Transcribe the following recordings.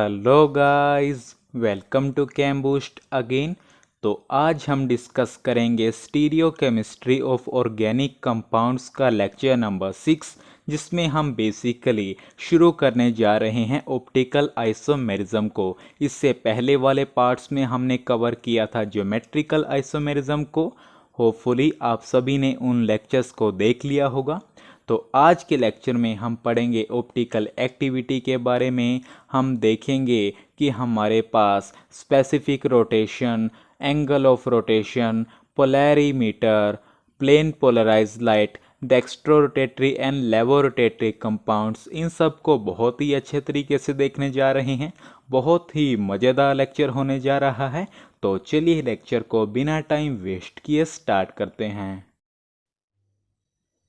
Hello guys, welcome to Chem Boost again. तो आज हम डिस्कस करेंगे stereo chemistry of organic compounds का लेक्चर नंबर 6, जिसमें हम बेसिकली शुरू करने जा रहे हैं ऑप्टिकल आइसोमेरिज्म को। इससे पहले वाले पार्ट्स में हमने कवर किया था ज्योमेट्रिकल आइसोमेरिज्म को। होपफुली आप सभी ने उन लेक्चर्स को देख लिया होगा। तो आज के लेक्चर में हम पढ़ेंगे ऑप्टिकल एक्टिविटी के बारे में। हम देखेंगे कि हमारे पास specific rotation, angle of rotation, polarimeter, plane polarised light, dextrorotatory and levorotatory compounds, इन सब को बहुत ही अच्छे तरीके से देखने जा रहे हैं। बहुत ही मज़ेदार लेक्चर होने जा रहा है। तो चलिए लेक्चर को बिना टाइम वेस्ट किए स्टार्ट करते हैं।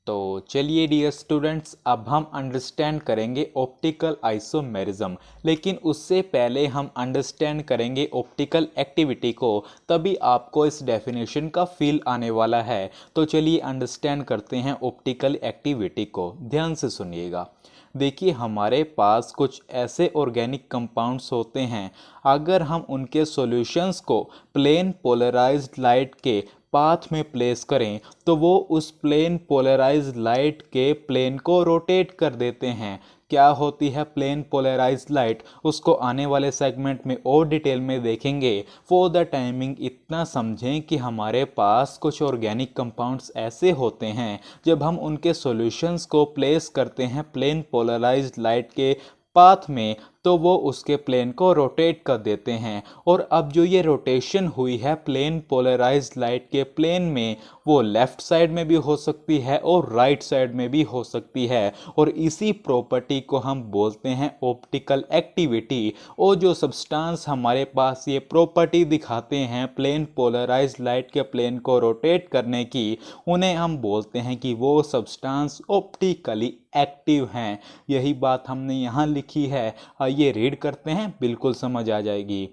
तो चलिए डियर स्टूडेंट्स, अब हम अंडरस्टैंड करेंगे ऑप्टिकल आइसोमेरिज्म। लेकिन उससे पहले हम अंडरस्टैंड करेंगे ऑप्टिकल एक्टिविटी को, तभी आपको इस डेफिनेशन का फील आने वाला है। तो चलिए अंडरस्टैंड करते हैं ऑप्टिकल एक्टिविटी को। ध्यान से सुनिएगा। देखिए, हमारे पास कुछ ऐसे ऑर्गेनिक कंपाउंड्स होते हैं, अगर हम उनके सॉल्यूशंस को प्लेन पोलराइज्ड लाइट के पाथ में प्लेस करें तो वो उस प्लेन पोलराइज्ड लाइट के प्लेन को रोटेट कर देते हैं। क्या होती है प्लेन पोलराइज्ड लाइट, उसको आने वाले सेगमेंट में और डिटेल में देखेंगे। फॉर द टाइमिंग इतना समझें कि हमारे पास कुछ ऑर्गेनिक कंपाउंड्स ऐसे होते हैं, जब हम उनके सॉल्यूशंस को प्लेस करते हैं प्लेन पोलराइज्ड लाइट के पाथ में, तो वो उसके प्लेन को रोटेट कर देते हैं। और अब जो ये रोटेशन हुई है प्लेन पोलराइज्ड लाइट के प्लेन में, वो लेफ्ट साइड में भी हो सकती है और राइट साइड में भी हो सकती है। और इसी प्रॉपर्टी को हम बोलते हैं ऑप्टिकल एक्टिविटी। और जो सब्सटेंस हमारे पास ये प्रॉपर्टी दिखाते हैं प्लेन पोलराइज्ड लाइट के प्लेन को रोटेट करने की, उन्हें हम बोलते हैं कि वो सब्सटेंस ऑप्टिकली एक्टिव हैं। यही बात हमने यहाँ लिखी है। ये रीड करते हैं, बिल्कुल समझ आ जाएगी।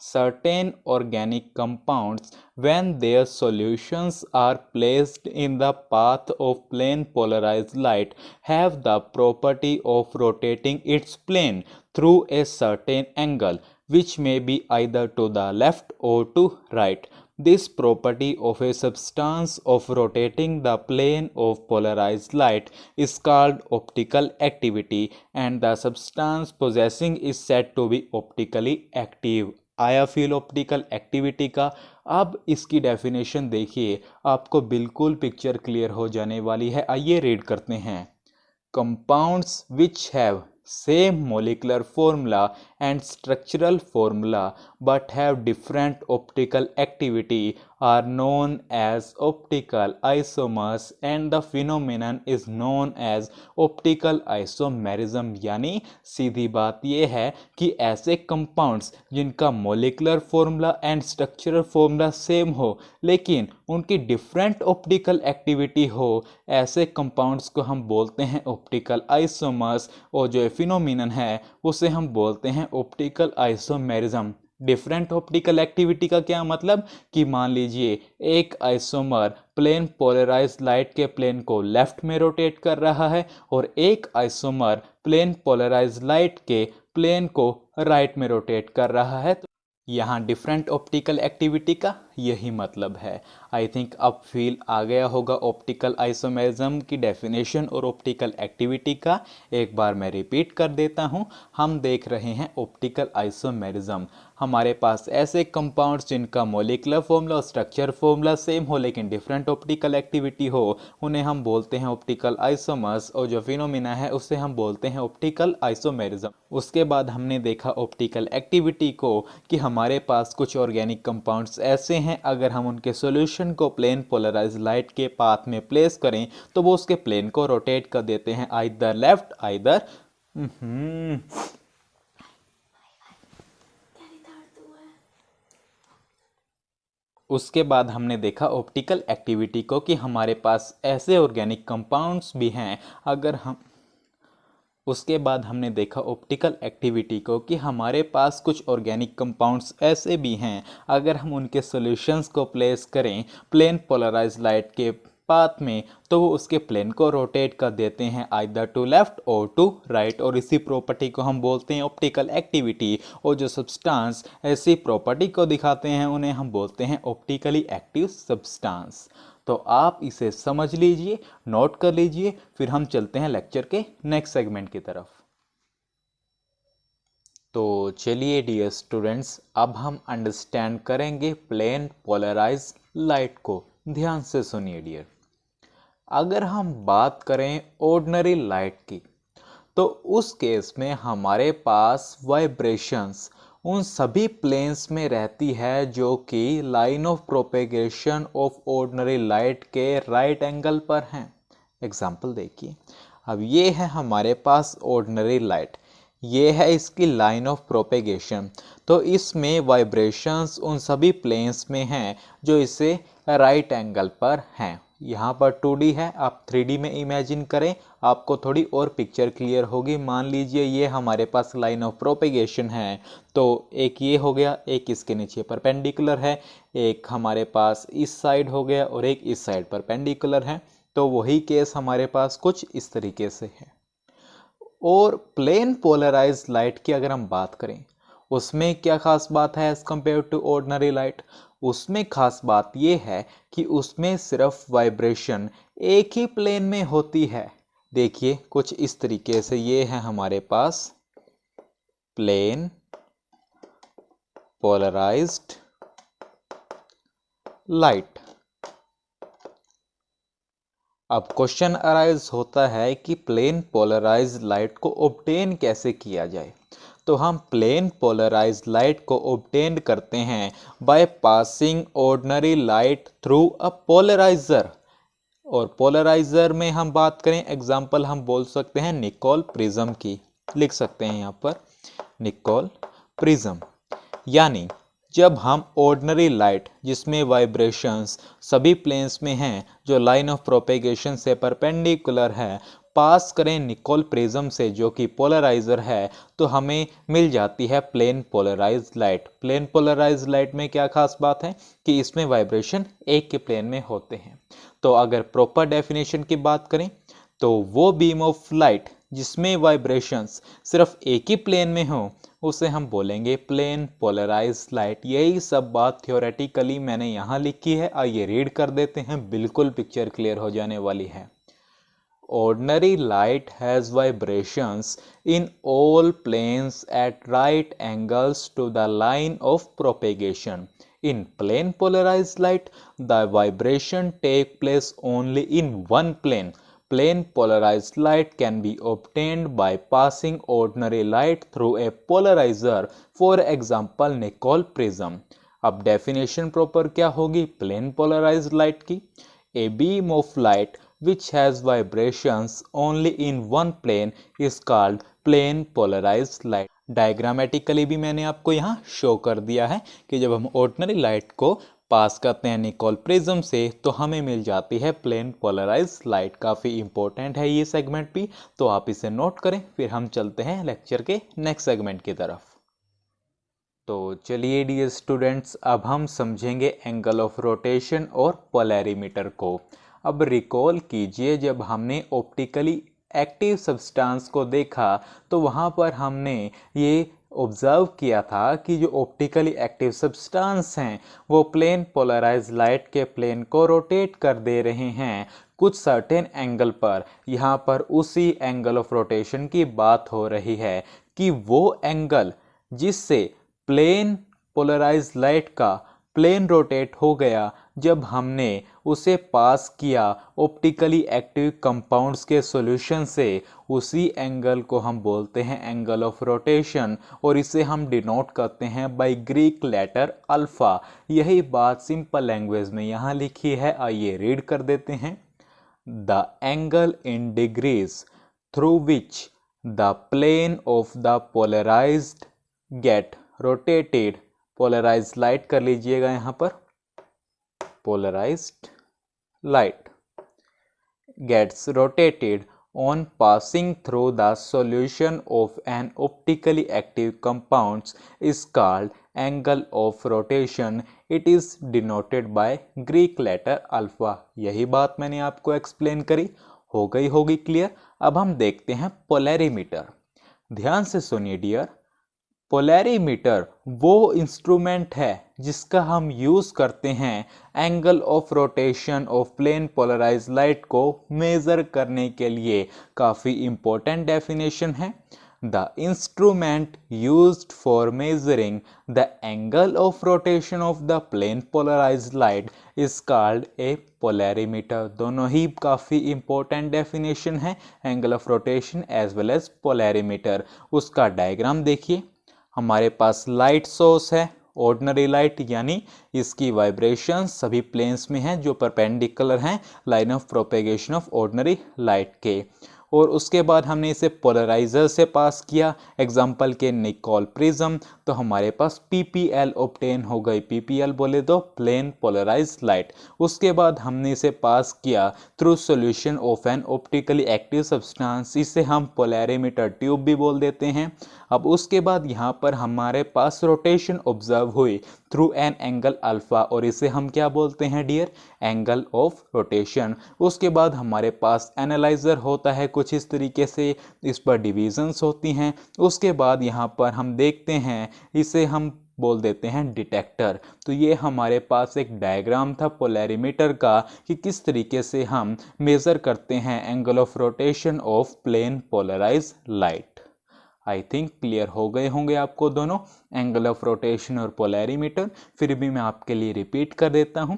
Certain organic compounds, when their solutions are placed in the path of plane polarized light, have the property of rotating its plane through a certain angle, which may be either to the left or to right. This property of a substance of rotating the plane of polarized light is called optical activity, and the substance possessing is said to be optically active. आया feel optical activity का। अब इसकी definition देखिए, आपको बिल्कुल picture clear हो जाने वाली है। आइए रीड करते हैं। Compounds which have same molecular formula and structural formula but have different optical activity are known as optical isomers, and the phenomenon is known as optical isomerism। यानी सीधी बात यह है कि ऐसे कंपाउंड्स जिनका molecular formula and structural formula same हो, लेकिन उनकी डिफरेंट ऑप्टिकल एक्टिविटी हो, ऐसे कंपाउंड्स को हम बोलते हैं ऑप्टिकल आइसोमर्स। और जो फिनोमिनन है उसे हम बोलते हैं optical isomerism. Different optical activity का क्या मतलब कि मान लीजिए एक आइसोमर प्लेन पोलराइज्ड लाइट के प्लेन को लेफ्ट में रोटेट कर रहा है और एक आइसोमर प्लेन पोलराइज्ड लाइट के प्लेन को राइट में रोटेट कर रहा है। तो यहाँ डिफरेंट ऑप्टिकल एक्टिविटी का यही मतलब है। आई थिंक अब फील आ गया होगा ऑप्टिकल आइसोमेरिज्म की डेफिनेशन और ऑप्टिकल एक्टिविटी का। एक बार मैं रिपीट कर देता हूँ। हम देख रहे हैं ऑप्टिकल आइसोमेरिज्म। हमारे पास ऐसे कंपाउंड्स जिनका मोलिकुलर फॉर्मूला और स्ट्रक्चर फॉर्मूला सेम हो लेकिन डिफरेंट ऑप्टिकल एक्टिविटी हो, उन्हें हम बोलते हैं ऑप्टिकल आइसोमर्स। और जो फिनोमिना है उसे हम बोलते हैं ऑप्टिकल आइसोमेरिज्म। उसके बाद हमने देखा ऑप्टिकल एक्टिविटी को कि हमारे पास कुछ ऑर्गेनिक कंपाउंड्स ऐसे हैं, अगर हम उनके सॉल्यूशन को प्लेन पोलराइज्ड लाइट के पाथ में प्लेस करें तो वो उसके प्लेन को रोटेट कर देते हैं, आइदर लेफ्ट आइदर उसके बाद हमने देखा ऑप्टिकल एक्टिविटी को कि हमारे पास ऐसे ऑर्गेनिक कंपाउंड्स भी हैं, अगर हम उसके बाद हमने देखा ऑप्टिकल एक्टिविटी को कि हमारे पास कुछ ऑर्गेनिक कंपाउंड्स ऐसे भी हैं, अगर हम उनके सॉल्यूशंस को प्लेस करें प्लेन पोलराइज्ड लाइट के पाथ में, तो वो उसके प्लेन को रोटेट कर देते हैं आइदर टू लेफ्ट और टू राइट, और इसी प्रॉपर्टी को हम बोलते हैं ऑप्टिकल एक्टिविटी। और जो सब्सटेंस ऐसी प्रॉपर्टी को दिखाते हैं उन्हें हम बोलते हैं ऑप्टिकली एक्टिव सब्सटेंस। तो आप इसे समझ लीजिए, नोट कर लीजिए, फिर हम चलते हैं लेक्चर के नेक्स्ट सेगमेंट की तरफ। तो चलिए डियर स्टूडेंट्स, अब हम अंडरस्टैंड करेंगे प्लेन पोलराइज्ड लाइट को। ध्यान से सुनिए डियर। अगर हम बात करें ऑर्डिनरी लाइट की, तो उस केस में हमारे पास वाइब्रेशंस उन सभी प्लेन्स में रहती है जो कि line of propagation of ordinary light के राइट एंगल पर हैं। एग्जाम्पल देखिए, अब ये है हमारे पास ऑर्डिनरी लाइट, ये है इसकी लाइन ऑफ प्रोपेगेशन। तो इसमें वाइब्रेशंस उन सभी प्लेन्स में हैं जो इसे राइट एंगल पर हैं। यहाँ पर 2D है, आप 3D में इमेजिन करें, आपको थोड़ी और पिक्चर क्लियर होगी। मान लीजिए ये हमारे पास लाइन ऑफ प्रोपेगेशन है, तो एक ये हो गया, एक इसके नीचे परपेंडिकुलर है, एक हमारे पास इस साइड हो गया और एक इस साइड परपेंडिकुलर है। तो वही केस हमारे पास कुछ इस तरीके से है। और प्लेन पोलराइज्ड लाइट की अगर हम बात करें, उसमें क्या खास बात है as compare to ordinary light? उसमें खास बात यह है कि उसमें सिर्फ वाइब्रेशन एक ही प्लेन में होती है। देखिए कुछ इस तरीके से, ये है हमारे पास प्लेन पोलराइज्ड लाइट। अब क्वेश्चन अराइज होता है कि प्लेन पोलराइज्ड लाइट को ऑब्टेन कैसे किया जाए। तो हम प्लेन पोलराइज्ड लाइट को ऑब्टेन करते हैं by passing ordinary light through a polariser. और पोलराइजर में हम बात करें, एग्जांपल हम बोल सकते हैं निकोल प्रिज्म की, लिख सकते हैं यहाँ पर निकोल प्रिज्म। यानी जब हम ऑर्डिनरी लाइट जिसमें वाइब्रेशंस सभी प्लेन्स में हैं जो लाइन ऑफ प्रोपेगेशन से परपेंडिकुलर है, पास करें निकोल प्रिज्म से जो कि पोलराइजर है, तो हमें मिल जाती है plane polarised light. Plane polarised light में क्या खास बात है कि इसमें वाइब्रेशन एक के प्लेन में होते हैं। तो अगर प्रॉपर डेफिनेशन की बात करें, तो वो बीम ऑफ लाइट जिसमें वाइब्रेशंस सिर्फ एक ही प्लेन में हो उसे हम बोलेंगे प्लेन पोलराइज्ड लाइट। यही सब बात थ्योरेटिकली मैंने यहाँ लिखी है, आइए रीड कर देते हैं, बिल्कुल पिक्चर क्लियर हो जाने वाली है। Ordinary light has vibrations in all planes at right angles to the line of propagation. In plane polarized light, the vibration take place only in one plane. Plane polarized light can be obtained by passing ordinary light through a polarizer, for example Nicol prism. अब definition proper क्या होगी plane polarised light की? A beam of light which has vibrations only in one plane is called plane polarized light. Diagrammatically भी मैंने आपको यहाँ show कर दिया है कि जब हम ऑर्डिनरी लाइट को पास करते हैं निकोल प्रिज्म से तो हमें मिल जाती है प्लेन पोलराइज्ड लाइट। काफ़ी इंपॉर्टेंट है ये सेगमेंट भी, तो आप इसे नोट करें। फिर हम चलते हैं लेक्चर के नेक्स्ट सेगमेंट की तरफ। तो चलिए डियर स्टूडेंट्स, अब हम समझेंगे एंगल ऑफ रोटेशन और पोलैरिमीटर को। अब रिकॉल कीजिए, जब हमने ऑप्टिकली एक्टिव सब्सटेंस को देखा तो वहाँ पर हमने ये ऑब्जर्व किया था कि जो ऑप्टिकली एक्टिव सब्सटेंस हैं वो प्लेन पोलराइज्ड लाइट के प्लेन को रोटेट कर दे रहे हैं कुछ सर्टेन एंगल पर। यहाँ पर उसी एंगल ऑफ रोटेशन की बात हो रही है कि वो एंगल जिससे प्लेन पोलराइज्ड लाइट का प्लेन रोटेट हो गया, जब हमने उसे पास किया ऑप्टिकली एक्टिव कंपाउंड्स के सॉल्यूशन से, उसी एंगल को हम बोलते हैं एंगल ऑफ रोटेशन, और इसे हम डिनोट करते हैं बाय ग्रीक लेटर अल्फा। यही बात सिंपल लैंग्वेज में यहाँ लिखी है, आइए रीड कर देते हैं। The angle in degrees through which the plane of the polarised get rotated, polarised light कर लीजिएगा यहाँ पर, polarised light gets rotated on passing through the solution of an optically active compound is called angle of rotation it is denoted by Greek letter alpha. यही बात मैंने आपको explain करी, हो गई होगी क्लियर। अब हम देखते हैं पोलैरीमीटर। ध्यान से सुनिए डियर, पोलैरीमीटर वो इंस्ट्रूमेंट है जिसका हम यूज़ करते हैं angle of rotation of plane polarise light को मेज़र करने के लिए। काफ़ी इंपॉर्टेंट डेफिनेशन है। The instrument used for measuring the angle of rotation of the plane polarise light is called a polarimeter. दोनों ही काफ़ी इंपॉर्टेंट डेफिनेशन है, angle of rotation as well as polarimeter. उसका डायग्राम देखिए। हमारे पास लाइट सोर्स है, ऑर्डिनरी लाइट, यानी इसकी वाइब्रेशन सभी प्लेन्स में हैं जो परपेंडिकुलर हैं line of propagation of ordinary light के। और उसके बाद हमने इसे पोलराइजर से पास किया, एग्जाम्पल के निकोल प्रिज्म, तो हमारे पास पीपीएल ऑब्टेन हो गई। पीपीएल बोले तो प्लेन पोलराइज लाइट। उसके बाद हमने इसे पास किया through solution of N optically active substance, इसे हम पोलैरीमीटर ट्यूब भी बोल देते हैं। अब उसके बाद यहाँ पर हमारे पास रोटेशन ऑब्जर्व हुई थ्रू एन एंगल अल्फा, और इसे हम क्या बोलते हैं डियर, एंगल ऑफ रोटेशन। उसके बाद हमारे पास एनालाइजर होता है कुछ इस तरीके से, इस पर डिविजन्स होती हैं। उसके बाद यहाँ पर हम देखते हैं, इसे हम बोल देते हैं डिटेक्टर। तो ये हमारे पास एक डायग्राम था पोलैरीमीटर का कि किस तरीके से हम मेज़र करते हैं angle of rotation of plane polarise light. I think clear हो गए होंगे आपको दोनों, एंगल ऑफ रोटेशन और पोलैरीमीटर। फिर भी मैं आपके लिए रिपीट कर देता हूँ।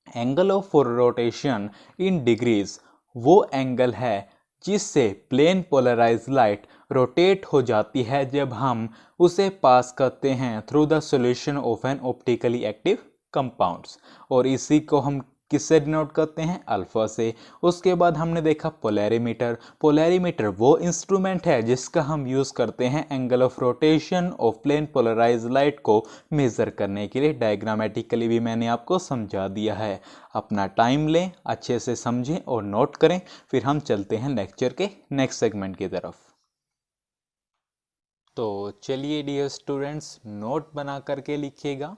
Angle of rotation in degrees वो एंगल है जिससे प्लेन पोलराइज लाइट रोटेट हो जाती है जब हम उसे पास करते हैं through the solution of N optically active compounds, और इसी को हम किससे डिनोट करते हैं, अल्फा से। उसके बाद हमने देखा पोलैरीमीटर। पोलैरीमीटर वो इंस्ट्रूमेंट है जिसका हम यूज़ करते हैं angle of rotation of plane polarise light को मेज़र करने के लिए। डायग्रामेटिकली भी मैंने आपको समझा दिया है। अपना टाइम लें, अच्छे से समझें और नोट करें, फिर हम चलते हैं लेक्चर के नेक्स्ट सेगमेंट की तरफ। तो चलिए डियर स्टूडेंट्स, नोट बना करके लिखिएगा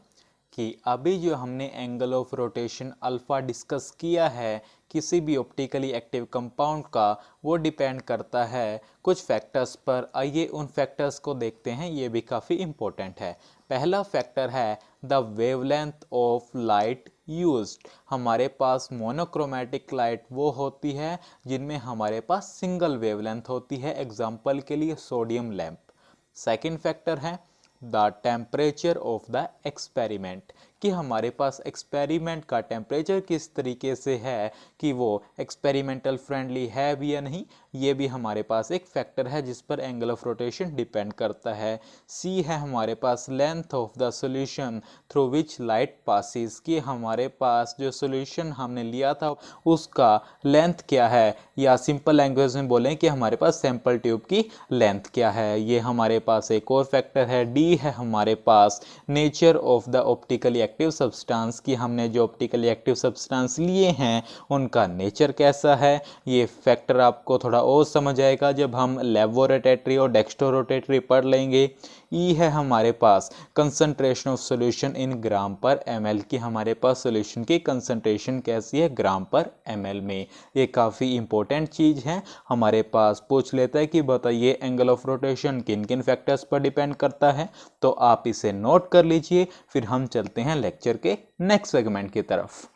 कि अभी जो हमने angle of rotation alpha discuss किया है किसी भी ऑप्टिकली एक्टिव कंपाउंड का, वो डिपेंड करता है कुछ फैक्टर्स पर। आइए उन फैक्टर्स को देखते हैं, ये भी काफ़ी इंपॉर्टेंट है। पहला फैक्टर है the wavelength of light used. हमारे पास मोनोक्रोमेटिक लाइट वो होती है जिनमें हमारे पास सिंगल वेवलेंथ होती है, एग्जाम्पल के लिए सोडियम लैंप। सेकेंड फैक्टर है the temperature of the experiment, कि हमारे पास एक्सपेरिमेंट का टेम्परेचर किस तरीके से है, कि वो एक्सपेरिमेंटल फ्रेंडली है भी या नहीं, ये भी हमारे पास एक फैक्टर है जिस पर एंगल ऑफ रोटेशन डिपेंड करता है। सी है हमारे पास length of the solution through which light passes, कि हमारे पास जो सॉल्यूशन हमने लिया था उसका लेंथ क्या है, या सिंपल लैंग्वेज में बोलें कि हमारे पास सैंपल ट्यूब की लेंथ क्या है, ये हमारे पास एक और फैक्टर है। डी है हमारे पास nature of the optically active substance, की हमने जो ऑप्टिकली एक्टिव सब्सटेंस लिए हैं उनका नेचर कैसा है। ये फैक्टर आपको थोड़ा और समझ आएगा जब हम लेबोरेटरी और डेक्स्ट्रोरोटेटरी पढ़ लेंगे। ई है हमारे पास कंसंट्रेशन ऑफ सॉल्यूशन इन ग्राम पर ml, की हमारे पास सॉल्यूशन की कंसंट्रेशन कैसी है ग्राम पर ml में। ये काफ़ी इंपॉर्टेंट चीज़ है, हमारे पास पूछ लेता है कि बताइए एंगल ऑफ रोटेशन किन किन फैक्टर्स पर डिपेंड करता है, तो आप इसे नोट कर लीजिए। फिर हम चलते हैं लेक्चर के नेक्स्ट सेगमेंट की तरफ।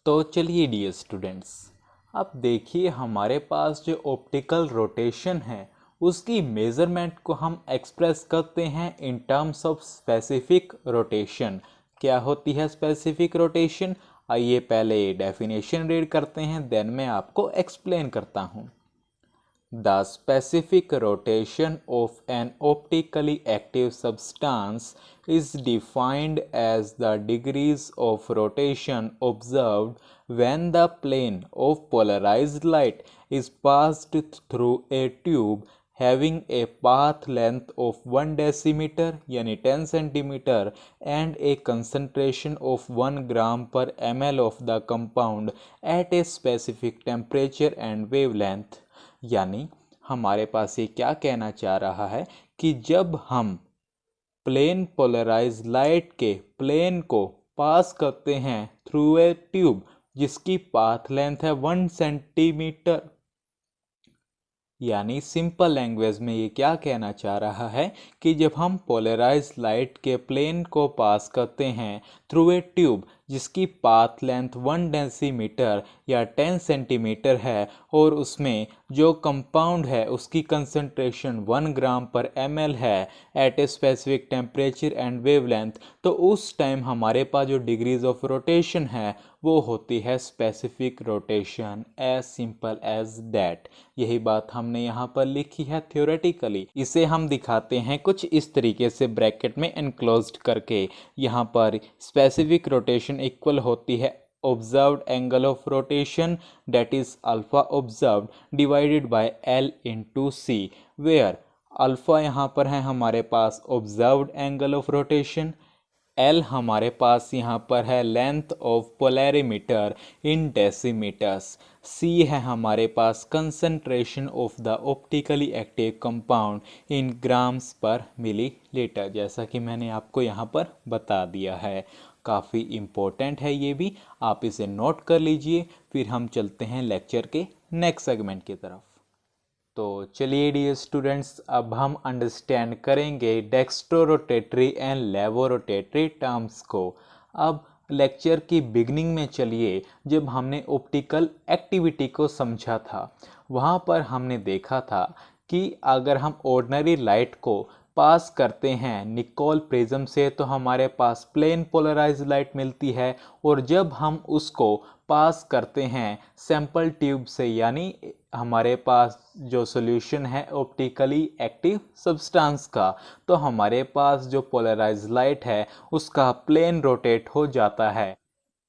तो चलिए डियर स्टूडेंट्स, अब देखिए हमारे पास जो ऑप्टिकल रोटेशन है उसकी मेज़रमेंट को हम एक्सप्रेस करते हैं in terms of specific rotation. क्या होती है स्पेसिफिक रोटेशन, आइए पहले डेफिनेशन रीड करते हैं, देन मैं आपको एक्सप्लेन करता हूँ। The specific rotation of an optically active substance is defined as the degrees of rotation observed when the plane of polarized light is passed through a tube having a path length of 1 decimeter यानी 10 centimeter and a concentration of 1 gram per ml of the compound at a specific temperature and wavelength। यानी हमारे पास ये क्या कहना चाह रहा है कि जब हम प्लेन पोलराइज लाइट के प्लेन को पास करते हैं थ्रू ए ट्यूब जिसकी पाथ लेंथ है 1 सेंटीमीटर, यानी सिंपल लैंग्वेज में ये क्या कहना चाह रहा है कि जब हम पोलराइज लाइट के प्लेन को पास करते हैं थ्रू ए ट्यूब जिसकी पाथ लेंथ 1 डेसीमीटर या 10 सेंटीमीटर है और उसमें जो कंपाउंड है उसकी कंसंट्रेशन 1 ग्राम पर ml है at a specific temperature and wavelength, तो उस टाइम हमारे पास जो डिग्रीज ऑफ रोटेशन है वो होती है specific rotation. As simple as that. यही बात हमने यहाँ पर लिखी है थ्योरेटिकली। इसे हम दिखाते हैं कुछ इस तरीके से ब्रैकेट में एनक्लोज्ड करके। यहाँ पर स्पेसिफिक रोटेशन इक्वल होती है observed angle of rotation, that is alpha observed divided by L into C, where alpha यहाँ पर है हमारे पास observed angle of rotation, L हमारे पास यहाँ पर है length of polarimeter in decimeters, C है हमारे पास concentration of the optically active compound in grams per millilitre, जैसा कि मैंने आपको यहाँ पर बता दिया है। काफ़ी इम्पोर्टेंट है ये भी, आप इसे नोट कर लीजिए। फिर हम चलते हैं लेक्चर के नेक्स्ट सेगमेंट की तरफ। तो चलिए डियर स्टूडेंट्स, अब हम अंडरस्टैंड करेंगे डेक्स्ट्रोरोटेटरी एंड लेवोरोटेटरी टर्म्स को। अब लेक्चर की बिगनिंग में चलिए, जब हमने ऑप्टिकल एक्टिविटी को समझा था वहाँ पर हमने देखा था कि अगर हम ऑर्डिनरी लाइट को पास करते हैं निकोल प्रिज्म से तो हमारे पास प्लेन पोलराइज लाइट मिलती है, और जब हम उसको पास करते हैं सैंपल ट्यूब से, यानी हमारे पास जो सॉल्यूशन है ऑप्टिकली एक्टिव सब्सटेंस का, तो हमारे पास जो पोलराइज लाइट है उसका प्लेन रोटेट हो जाता है।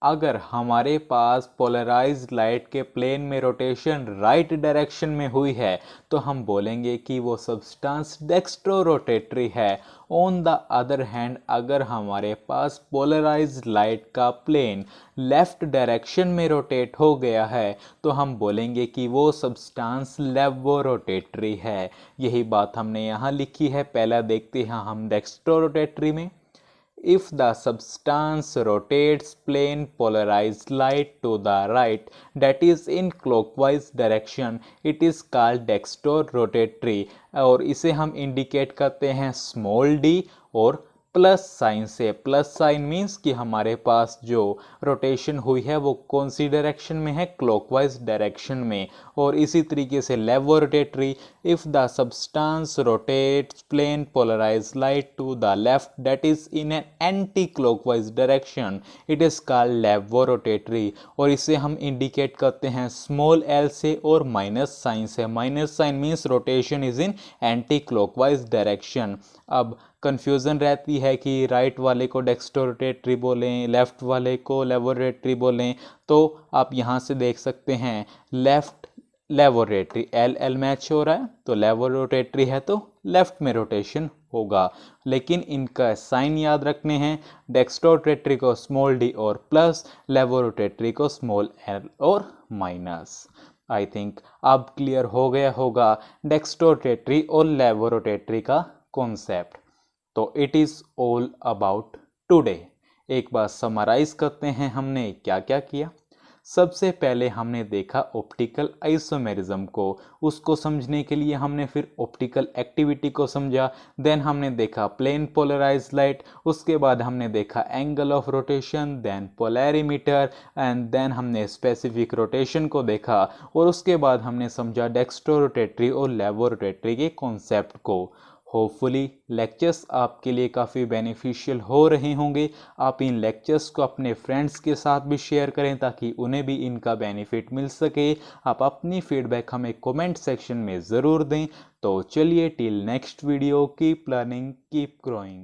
अगर हमारे पास पोलराइज्ड लाइट के प्लेन में रोटेशन राइट डायरेक्शन में हुई है तो हम बोलेंगे कि वो सब्सटेंस डेक्स्ट्रोरोटेटरी है। ऑन द अदर हैंड, अगर हमारे पास पोलराइज्ड लाइट का प्लेन लेफ्ट डायरेक्शन में रोटेट हो गया है तो हम बोलेंगे कि वो सब्सटेंस लेवोरोटेटरी है। यही बात हमने यहाँ लिखी है। पहला देखते हैं हम डेक्स्ट्रोरोटेटरी में। If the substance rotates plane polarized light to the right, that is in clockwise direction, it is called dextrorotatory, और इसे हम इंडिकेट करते हैं स्मॉल d और प्लस साइन से। प्लस साइन मीन्स कि हमारे पास जो रोटेशन हुई है वो कौन सी डायरेक्शन में है, क्लॉकवाइज डायरेक्शन में। और इसी तरीके से levorotatory, if the substance rotates plane polarise light to the left that is in an anti clockwise direction, it is called levorotatory, और इसे हम इंडिकेट करते हैं स्मॉल एल से और माइनस साइन से। Minus sign means rotation is in anti clockwise direction. अब confusion रहती है कि राइट वाले को डेक्स्ट्रोरोटेटरी बोलें, लेफ़्ट वाले को लेवोरोटेटरी बोलें, तो आप यहाँ से देख सकते हैं लेफ़्ट लेवोरोटेटरी, एल एल मैच हो रहा है, तो लेवोरोटेटरी है तो लेफ़्ट में रोटेशन होगा। लेकिन इनका साइन याद रखने हैं, डेक्स्ट्रोरोटेटरी को स्मॉल डी और प्लस, लेवोरोटेटरी को स्मॉल एल और माइनस। आई थिंक अब क्लियर हो गया होगा डेक्स्ट्रोरोटेटरी और लेवोरोटेटरी का कॉन्सेप्ट। तो it is all about today. एक बार समराइज करते हैं हमने क्या क्या किया। सबसे पहले हमने देखा ऑप्टिकल आइसोमेरिज्म को, उसको समझने के लिए हमने फिर ऑप्टिकल एक्टिविटी को समझा। देन हमने देखा प्लेन पोलराइज्ड लाइट, उसके बाद हमने देखा angle of rotation, then polarimeter, and then हमने स्पेसिफिक रोटेशन को देखा, और उसके बाद हमने समझा डेक्स्ट्रोरोटेटरी और लेवोरोटेटरी के कॉन्सेप्ट को। होपफुली लेक्चर्स आपके लिए काफ़ी बेनिफिशियल हो रहे होंगे। आप इन लेक्चर्स को अपने फ्रेंड्स के साथ भी शेयर करें ताकि उन्हें भी इनका बेनिफिट मिल सके। आप अपनी फीडबैक हमें कमेंट सेक्शन में ज़रूर दें। तो चलिए till next video, keep learning, keep growing.